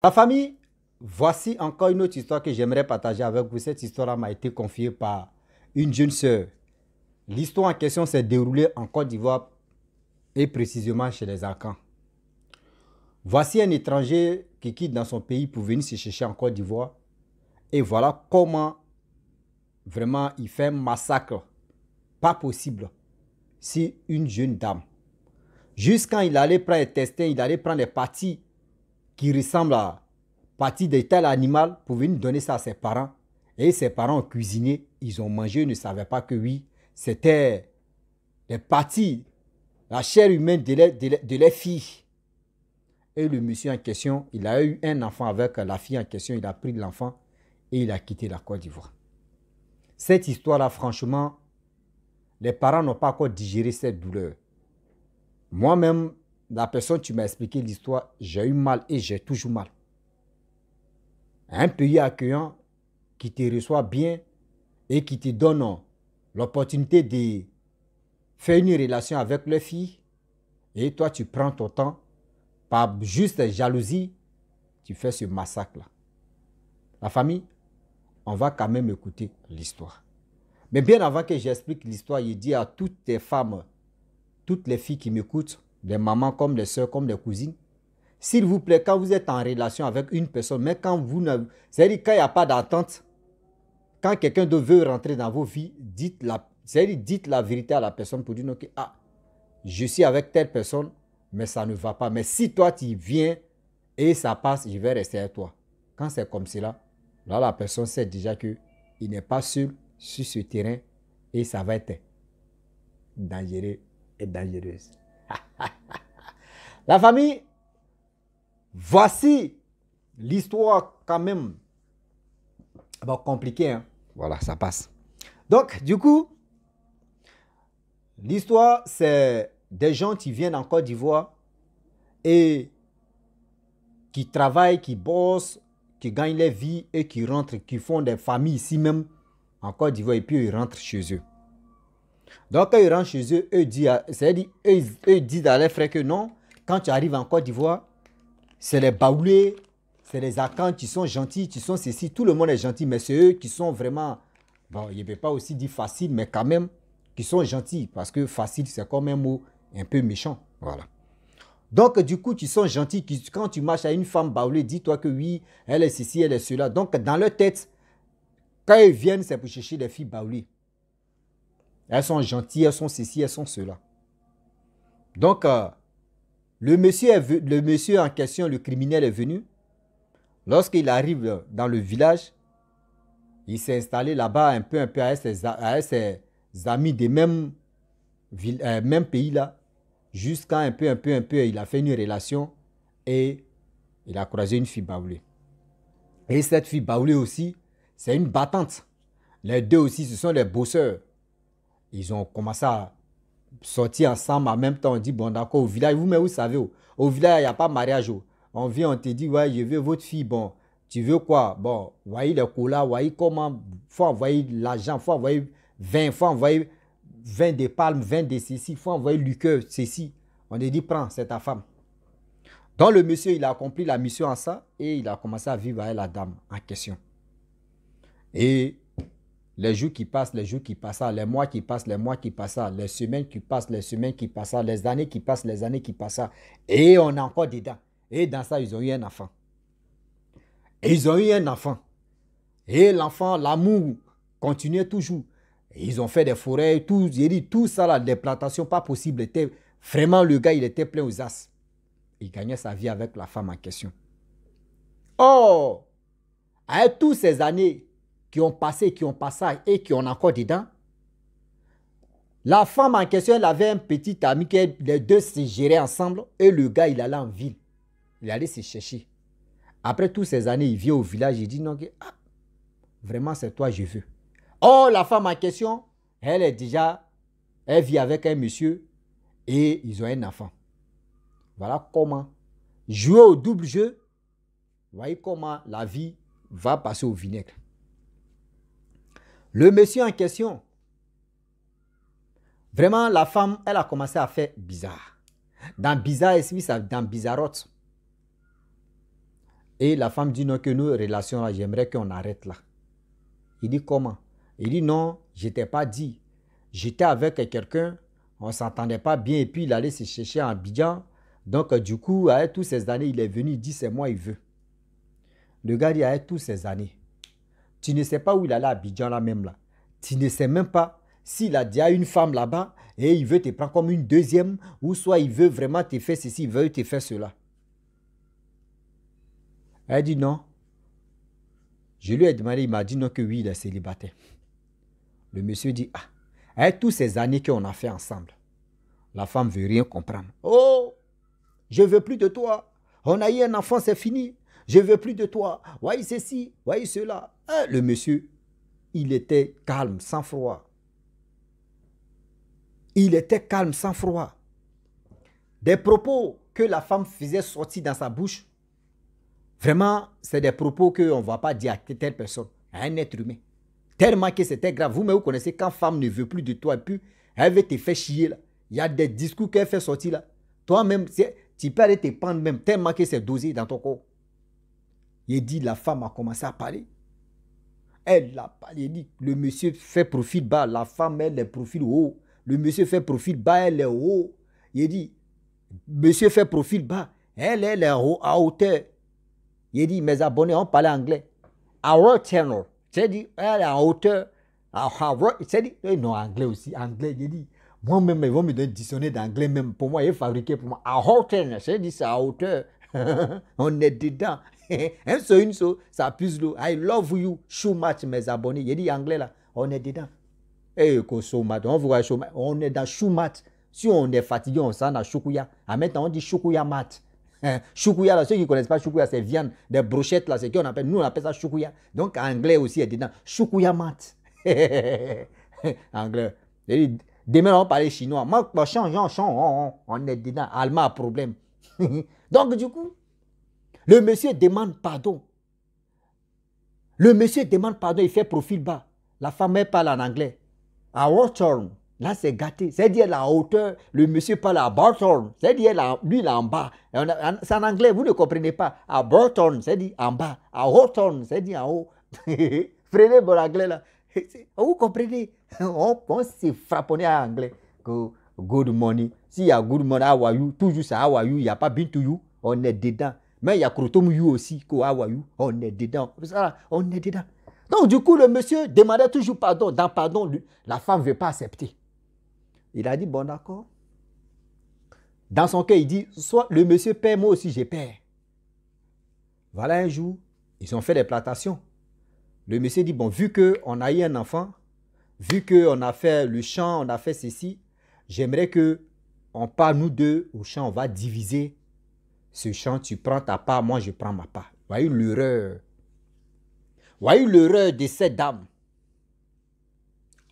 La famille, voici encore une autre histoire que j'aimerais partager avec vous. Cette histoire m'a été confiée par une jeune sœur. L'histoire en question s'est déroulée en Côte d'Ivoire et précisément chez les Akans. Voici un étranger qui quitte dans son pays pour venir se chercher en Côte d'Ivoire. Et voilà comment vraiment il fait un massacre pas possible sur une jeune dame. Juste quand il allait prendre les testins, il allait prendre les parties qui ressemblent à partie de tel animal pour venir donner ça à ses parents. Et ses parents ont cuisiné, ils ont mangé, ils ne savaient pas que oui, c'était les parties, la chair humaine de leurs filles. Et le monsieur en question, il a eu un enfant avec la fille en question, il a pris l'enfant et il a quitté la Côte d'Ivoire. Cette histoire-là, franchement, les parents n'ont pas encore digéré cette douleur. Moi-même, la personne qui m'a expliqué l'histoire, j'ai eu mal et j'ai toujours mal. Un pays accueillant qui te reçoit bien et qui te donne l'opportunité de faire une relation avec leur fille et toi tu prends ton temps par juste jalousie, tu fais ce massacre-là. La famille, on va quand même écouter l'histoire. Mais bien avant que j'explique l'histoire, je dis à toutes les femmes, toutes les filles qui m'écoutent, les mamans comme les soeurs, comme les cousines, s'il vous plaît, quand vous êtes en relation avec une personne, mais quand vous ne... c'est-à-dire quand il n'y a pas d'attente, quand quelqu'un veut rentrer dans vos vies, dites la vérité à la personne pour dire okay, ah, je suis avec telle personne, mais ça ne va pas. Mais si toi, tu viens et ça passe, je vais rester avec toi. Quand c'est comme cela, là, la personne sait déjà qu'il n'est pas seul sur ce terrain et ça va être dangereux et dangereuse. La famille, voici l'histoire quand même. Bon, compliquée, hein? Voilà, ça passe. Donc, du coup, l'histoire, c'est des gens qui viennent en Côte d'Ivoire et qui travaillent, qui bossent, qui gagnent leur vie et qui rentrent, qui font des familles ici même en Côte d'Ivoire et puis ils rentrent chez eux. Donc, quand ils rentrent chez eux, eux disent à leurs frères que non, quand tu arrives en Côte d'Ivoire, c'est les Baoulés, c'est les Akans qui sont gentils, qui sont ceci, tout le monde est gentil, mais c'est eux qui sont vraiment, bon, je ne vais pas aussi dire facile, mais quand même, qui sont gentils, parce que facile, c'est comme un mot un peu méchant, voilà. Donc, du coup, tu sont gentils, quand tu marches à une femme Baoulée, dis-toi que oui, elle est ceci, elle est cela. Donc, dans leur tête, quand ils viennent, c'est pour chercher des filles Baoulées. Elles sont gentilles, elles sont ceci, elles sont cela. Donc, le monsieur en question, le criminel est venu. Lorsqu'il arrive dans le village, il s'est installé là-bas un peu avec ses amis des mêmes pays là. Jusqu'à un peu, il a fait une relation et il a croisé une fille baoulée. Et cette fille baoulée aussi, c'est une battante. Les deux aussi, ce sont des bosseurs. Ils ont commencé à sortir ensemble en même temps. On dit, bon d'accord, au village, vous savez, au village, il n'y a pas de mariage. On vient, on te dit, ouais, je veux votre fille, bon, tu veux quoi? Bon, voyez les colas, voyez comment, faut envoyer l'argent, faut envoyer 20, faut envoyer 20 de palmes, 20 de ceci, faut envoyer liqueur, ceci. On te dit, prends, c'est ta femme. Donc le monsieur, il a accompli la mission en ça et il a commencé à vivre avec la dame en question. Et les jours qui passent, les jours qui passent, les mois qui passent, les mois qui passent, les semaines qui passent, les semaines qui passent, les années qui passent, les années qui passent. Et on est encore dedans. Et dans ça, ils ont eu un enfant. Et ils ont eu un enfant. Et l'enfant, l'amour continuait toujours. Et ils ont fait des forêts, tout, j'ai dit, tout ça, là, des plantations pas possibles. Vraiment, le gars, il était plein aux as. Il gagnait sa vie avec la femme en question. Oh, avec toutes ces années qui ont passé et qui ont encore dedans, la femme en question, elle avait un petit ami que les deux se géraient ensemble et le gars, il allait en ville. Il allait se chercher. Après toutes ces années, il vient au village, il dit non, ah, vraiment c'est toi je veux. Oh, la femme en question, elle vit avec un monsieur et ils ont un enfant. Voilà comment jouer au double jeu. Voyez comment la vie va passer au vinaigre. Le monsieur en question, vraiment la femme, elle a commencé à faire bizarre. Dans bizarre, dans bizarrote. Et la femme dit non, que nos relations, là, j'aimerais qu'on arrête là. Il dit comment? Il dit non, je ne t'ai pas dit. J'étais avec quelqu'un, on ne s'entendait pas bien et puis il allait se chercher à Abidjan. Donc du coup, avec toutes ces années, il est venu, il dit c'est moi, il veut. Le gars dit avec toutes ces années, tu ne sais pas où il allait à Abidjan là même là. Tu ne sais même pas s'il a déjà une femme là-bas et il veut te prendre comme une deuxième ou soit il veut vraiment te faire ceci, il veut te faire cela. Elle dit non. Je lui ai demandé, il m'a dit non que oui, il est célibataire. Le monsieur dit, ah, avec toutes ces années qu'on a fait ensemble, la femme ne veut rien comprendre. Oh, je ne veux plus de toi. On a eu un enfant, c'est fini. Je ne veux plus de toi. Voyez ceci, voyez cela. Le monsieur, il était calme, sans froid. Il était calme, sans froid. Des propos que la femme faisait sortir dans sa bouche, vraiment, c'est des propos qu'on ne va pas dire à telle personne, à un être humain. Tellement que c'était grave. Vous-même, vous connaissez quand femme ne veut plus de toi et puis elle veut te faire chier là. Il y a des discours qu'elle fait sortir là. Toi-même, tu peux aller te prendre même tellement que c'est dosé dans ton corps. Il dit, la femme a commencé à parler. Elle a parlé. Il dit, le monsieur fait profil bas. La femme, elle est profil haut. Le monsieur fait profil bas, elle est haut. Il dit, monsieur fait profil bas. Elle est à hauteur. Il dit, mes abonnés, on parlait anglais. Our channel. C'est-à-dire, elle est en hauteur. C'est-à-dire, non, anglais aussi. Anglais, il dit, moi-même, ils vont me donner un dictionnaire d'anglais même. Pour moi, il est fabriqué pour moi. À hauteur. C'est-à-dire, c'est à hauteur. On est dedans. Un seul, une seule, ça puse l'eau. I love you so much, mes abonnés. Il dit anglais là. On est dedans. Et so much. On voit so much. On est dans so much. Si on est fatigué, on s'en a choukouya. En maintenant, on dit choukouya mat. Choukouya, là, ceux qui ne connaissent pas choukouya, c'est viande, des brochettes, là, c'est qu'on appelle, nous on appelle ça choukouya. Donc anglais aussi est dedans. Choukouya mat. Anglais. Demain, on va parler chinois. On est dedans. Allemand a problème. Donc du coup, le monsieur demande pardon. Le monsieur demande pardon, il fait profil bas. La femme, elle parle en anglais. À Waterton. Là, c'est gâté. C'est-à-dire la hauteur, le monsieur parle à Barton. C'est-à-dire, lui, il est en bas. C'est en anglais, vous ne comprenez pas. À Barton, c'est-à-dire en bas. À Horton, c'est-à-dire en haut. Prenez mon anglais là. Vous comprenez? On s'est frapponné en anglais. Good morning. S'il y a good morning, how are you? Toujours c'est how are you. Il n'y a pas been to you. On est dedans. Mais il y a Krotom you aussi. How are you? On est dedans. On est dedans. Donc, du coup, le monsieur demandait toujours pardon. Dans pardon, la femme ne veut pas accepter. Il a dit, bon, d'accord. Dans son cœur, il dit, soit le monsieur paie, moi aussi, je paie. Voilà un jour, ils ont fait des plantations. Le monsieur dit, bon, vu qu'on a eu un enfant, vu qu'on a fait le champ, on a fait ceci, j'aimerais qu'on part, nous deux, au champ, on va diviser ce champ. Tu prends ta part, moi, je prends ma part. Voyez l'erreur. Voyez l'erreur de cette dame.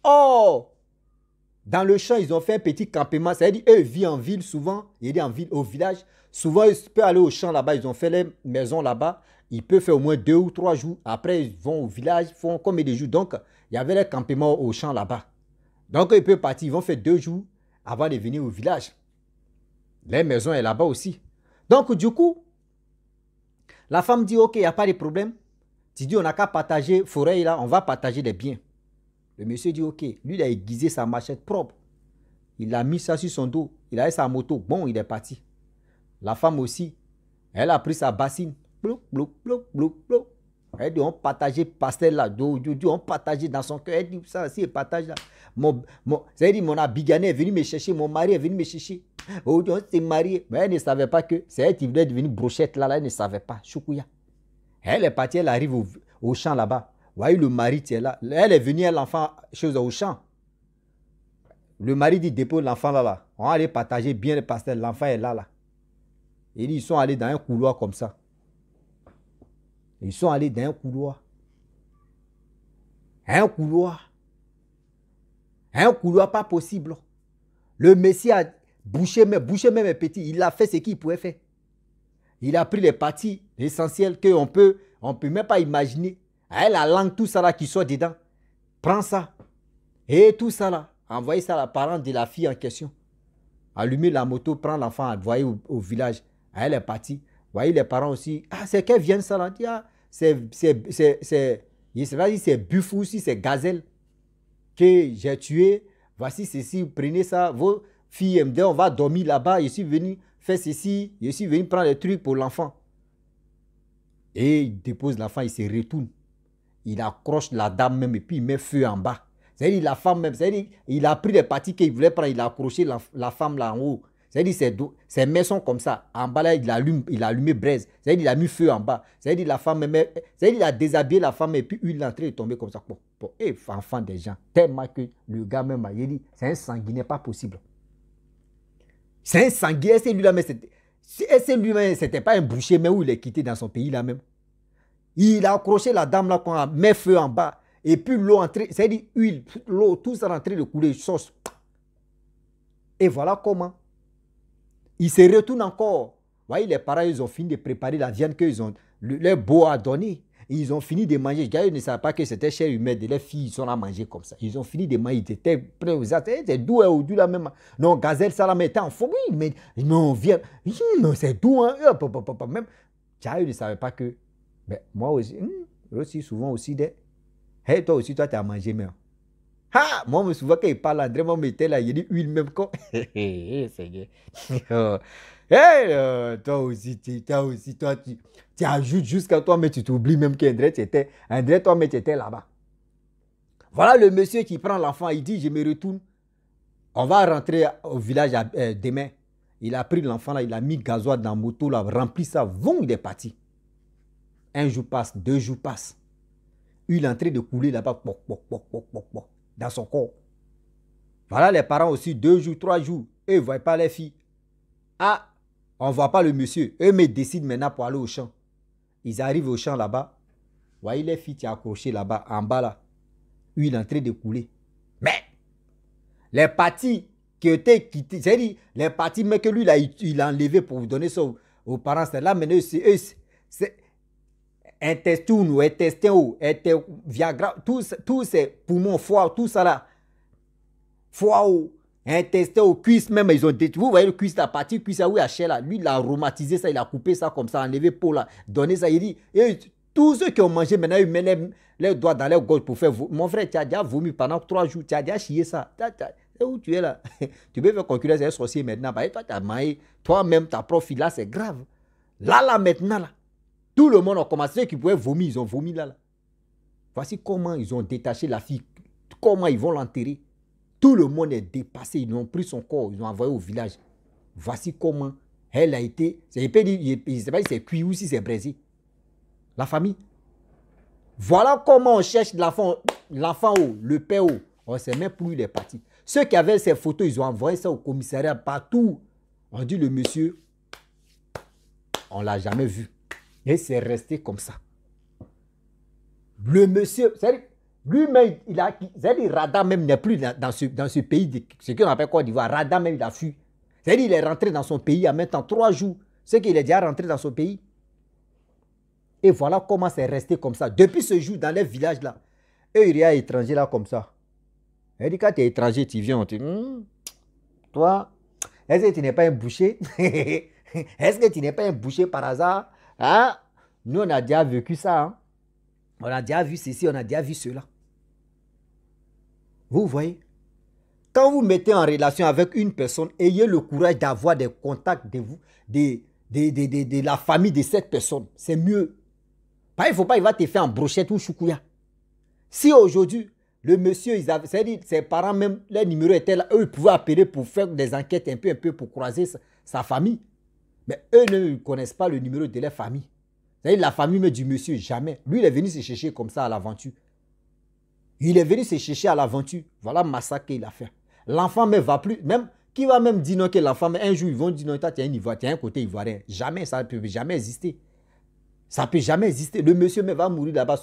Oh! Dans le champ, ils ont fait un petit campement. C'est-à-dire, eux vivent en ville souvent. Il dit en ville, au village. Souvent, ils peuvent aller au champ là-bas. Ils ont fait les maisons là-bas. Ils peuvent faire au moins 2 ou 3 jours. Après, ils vont au village, font comme des jours. Donc, il y avait les campements au champ là-bas. Donc, ils peuvent partir. Ils vont faire 2 jours avant de venir au village. Les maisons sont là-bas aussi. Donc, du coup, la femme dit, OK, il n'y a pas de problème. Tu dis, on n'a qu'à partager forêt là. On va partager les biens. Le monsieur dit, OK. Lui, il a aiguisé sa machette propre. Il a mis ça sur son dos. Il a eu sa moto. Bon, il est parti. La femme aussi, elle a pris sa bassine. Blou, blou, blou, blou, blou. Elle dit, on partageait pastel là. On partageait dans son cœur. Elle dit, ça aussi, elle partage là. C'est-à-dire, mon abigané est venu me chercher. Mon mari est venu me chercher. On s'est marié. Mais elle ne savait pas que c'est elle qui voulait devenir brochette là. Elle ne savait pas. Choukouya. Elle est partie, elle arrive au champ là-bas. Voyez, le mari est là. Elle est venue, l'enfant, chose au champ. Le mari dit, dépose l'enfant là. On va aller partager bien le pastel. L'enfant est là. Et ils sont allés dans un couloir comme ça. Ils sont allés dans un couloir. Un couloir. Un couloir pas possible. Le Messie a bouché même les petits. Il a fait ce qu'il pouvait faire. Il a pris les parties essentielles qu'on peut même pas imaginer. Elle la langue, tout ça là qui sort dedans. Prends ça. Et tout ça là. Envoyez ça à la parente de la fille en question. Allumez la moto, prends l'enfant, envoyez au village. Elle est partie. voyez les parents aussi, ah, c'est qu'elles viennent ça là, ah, je ne sais pas si c'est buffle ou si c'est gazelle que j'ai tué, voici ceci, prenez ça, vos filles MD, on va dormir là-bas, je suis venu faire ceci, je suis venu prendre les trucs pour l'enfant. Et il dépose l'enfant, il se retourne. Il accroche la dame même et puis il met feu en bas. C'est-à-dire la femme même, c'est-à-dire il a pris les parties qu'il voulait prendre, il a accroché la femme là en haut. C'est-à-dire ses mains sont comme ça. En bas là, il a allumé braise. C'est-à-dire il a mis feu en bas. C'est-à-dire la femme même, c'est-à-dire il a déshabillé la femme et puis l'huile est en train de tomber comme ça. Et enfant des gens, tellement que le gars même, il dit, c'est un sanguinaire, pas possible. C'est un sanguinaire, c'est lui-là, mais c'était pas un boucher, mais où il est quitté dans son pays là même. Il a accroché la dame là, qu'on met feu en bas. Et puis l'eau entrée, c'est-à-dire huile, l'eau, tout ça rentré de couler, sauce. Et voilà comment. Il se retourne encore. Vous voyez, les parents, ils ont fini de préparer la viande qu'ils ont, leur beau à donner. Ils ont fini de manger. Ils ne savaient pas que c'était chair humaine. Les filles, ils sont là à manger comme ça. Ils ont fini de manger. Ils étaient prêts aux autres. C'est doux, hein, doux là même. Non, gazelle, ça là, mais t'es en fou. Oui, mais non, viens. Non, c'est doux, hein. Même, ils ne savaient pas que. Mais moi aussi, souvent aussi, hey, toi aussi, toi, tu as mangé même. Ah, moi, je me souviens qu'il parle, André, moi, mettait là, il dit huile même comme. Seigneur. Hey, toi aussi, tu ajoutes jusqu'à toi, mais tu t'oublies même qu'André, toi, mais tu étais là-bas. Voilà le monsieur qui prend l'enfant, il dit, je me retourne. On va rentrer au village demain. Il a pris l'enfant là, il a mis gasoil dans la moto là, rempli ça, vont, il est parti. Un jour passe, 2 jours passent. Il est en train de couler là-bas, dans son corps. Voilà les parents aussi, 2 jours, 3 jours. Eux, ils ne voient pas les filles. Ah, on ne voit pas le monsieur. Eux, mais décident maintenant pour aller au champ. Ils arrivent au champ là-bas. Voyez les filles qui sont accrochées là-bas, en bas là. Il est en train de couler. Mais, les parties qui étaient quittées, c'est-à-dire les parties mais que lui, là, il a enlevé pour donner ça aux parents, c'est là, maintenant, c'est intestin ou intestin ou Viagra, tous ces poumons, foie, tout ça là, foie ou intestin ou cuisse même, ils ont détruit. Vous voyez le cuisse, la partie cuisse là, où il a chair là, lui il a aromatisé ça, il a coupé ça comme ça, enlevé peau là, donné ça, il dit, et tous ceux qui ont mangé maintenant, ils mettent les doigts dans leur gorge pour faire mon frère, tu as déjà vomi pendant 3 jours, tu as déjà chié ça. C'est où tu es là? Tu peux faire concurrence à un sorcier maintenant, bah, toi tu as maillé, toi-même ta profil là, c'est grave. Là maintenant là. Tout le monde a commencé, ceux qui pouvaient vomir, ils ont vomi là. Voici comment ils ont détaché la fille, comment ils vont l'enterrer. Tout le monde est dépassé, ils ont pris son corps, ils l'ont envoyé au village. Voici comment elle a été, je ne sais pas si c'est cuit ou si c'est braisé. La famille. Voilà comment on cherche l'enfant le père on ne sait même plus où il est parti. Ceux qui avaient ces photos, ils ont envoyé ça au commissariat partout. On dit le monsieur, on ne l'a jamais vu. Et c'est resté comme ça. Le monsieur, lui-même, c'est-à-dire Rada même n'est plus dans ce pays, ce qu'on appelle Côte d'Ivoire. Rada même, il a fui. C'est-à-dire il est rentré dans son pays en maintenant 3 jours. C'est qu'il est déjà rentré dans son pays. Et voilà comment c'est resté comme ça. Depuis ce jour, dans les villages là, eux, il y a des étrangers là comme ça. Elle dit, quand tu es étranger, tu viens, on te dit, toi, est-ce que tu n'es pas un boucher? Est-ce que tu n'es pas un boucher par hasard? Hein? Nous, on a déjà vécu ça. Hein? On a déjà vu ceci, on a déjà vu cela. Vous voyez? Quand vous mettez en relation avec une personne, ayez le courage d'avoir des contacts de la famille de cette personne. C'est mieux. Il ne faut pas, il va te faire en brochette ou choukouya. Si aujourd'hui, le monsieur, c'est-à-dire ses parents même, les numéros étaient là, eux, ils pouvaient appeler pour faire des enquêtes un peu pour croiser sa famille. Mais eux ne connaissent pas le numéro de leur famille. C'est-à-dire la famille du monsieur, jamais. Lui, il est venu se chercher comme ça à l'aventure. Il est venu se chercher à l'aventure. Voilà le massacre qu'il a fait. L'enfant ne va plus, même, qui va même dire non que l'enfant, un jour, ils vont dire non, toi, tu as un côté ivoirien. Jamais, ça ne peut jamais exister. Ça ne peut jamais exister. Le monsieur va mourir là-bas,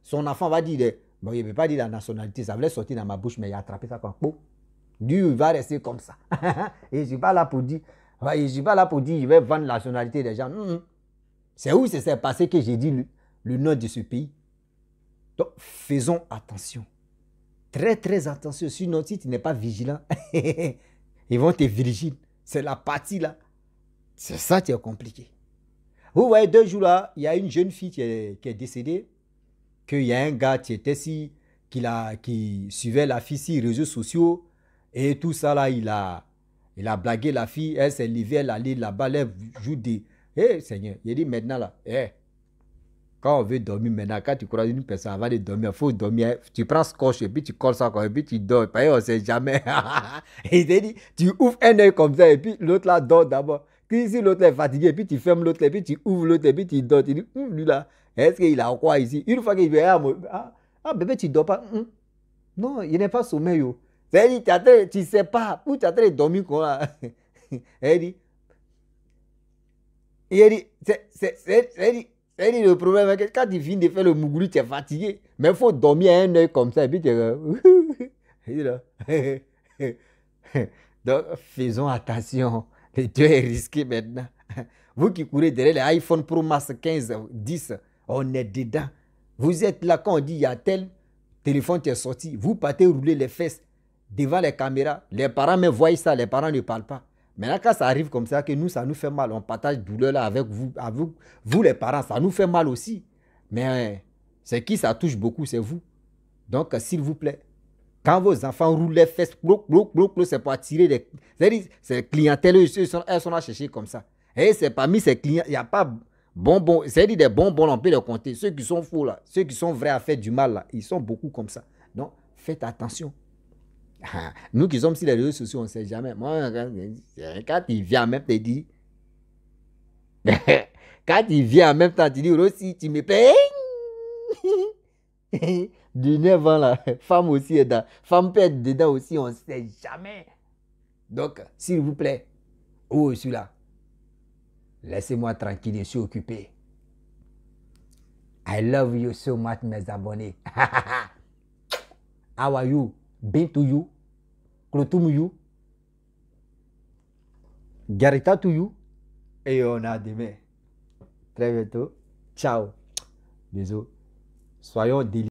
son enfant va dire, bon, il ne peut pas dire la nationalité, ça voulait sortir dans ma bouche, mais il a attrapé ça comme bon. Dieu, il va rester comme ça. Et je ne suis pas là pour dire, il va vendre la nationalité des gens. C'est où c'est passé que j'ai dit le nom de ce pays. Donc, faisons attention. Très, très attention. Sinon, si tu n'es pas vigilant, ils vont te virginer. C'est la partie là. C'est ça qui est compliqué. Vous voyez, 2 jours là, il y a une jeune fille qui est décédée, qu'il y a un gars qui était si, qui suivait la fille sur les réseaux sociaux, et tout ça là, il a blagué la fille, elle s'est levée, elle allait là-bas, elle joue des... Eh Seigneur, il dit maintenant là, quand on veut dormir maintenant, quand tu croises une personne avant de dormir, il faut dormir, tu prends scotch et puis tu colles ça, et puis tu dors, parce qu'on ne sait jamais. Et il te dit, tu ouvres un œil comme ça, et puis l'autre là dort d'abord. Si l'autre est fatigué, et puis tu fermes l'autre, et puis tu ouvres l'autre, et puis tu dors. Tu dis, lui là, est-ce qu'il a quoi ici? Une fois qu'il veut, bébé, tu ne dors pas. Non, il n'est pas sommeil. C'est-à-dire, tu ne sais pas, où tu es en train de dormir quoi. Elle dit, c'est le problème, c'est que quand tu finis de faire le mougouli, tu es fatigué. Mais il faut dormir à un œil comme ça, et puis tu es... Donc, faisons attention. Le Dieu est risqué maintenant. Vous qui courez derrière les iPhone Pro Max 15, 10, on est dedans. Vous êtes là quand on dit il y a tel téléphone qui est sorti. Vous partez rouler les fesses devant les caméras. Les parents me voient ça, les parents ne parlent pas. Maintenant, quand ça arrive comme ça, que nous, ça nous fait mal, on partage douleur là avec vous les parents, ça nous fait mal aussi. Mais c'est qui ça touche beaucoup, c'est vous. Donc, s'il vous plaît, quand vos enfants roulent les fesses, c'est pour attirer les... C'est-à-dire, ces clientèles, elles sont à chercher comme ça. Et c'est parmi ces clients, il n'y a pas bonbons, c'est-à-dire des bonbons, on peut les compter. Ceux qui sont faux là, ceux qui sont vrais à faire du mal là, ils sont beaucoup comme ça. Donc, faites attention. Nous qui sommes sur les réseaux sociaux, on ne sait jamais. Moi, quand il vient en même temps, il dit... Quand il vient en même temps, tu dis, aussi, tu me plais. Du 9 ans là, femme aussi est dedans. Femme peut être dedans aussi, on ne sait jamais. Donc, s'il vous plaît, où je suis là, laissez-moi tranquille, je suis occupé. I love you so much, mes abonnés. How are you? Been to you? Klotum you? Garita to you? Et on a demain. Très bientôt. Ciao. Bisous. Soyons délicats.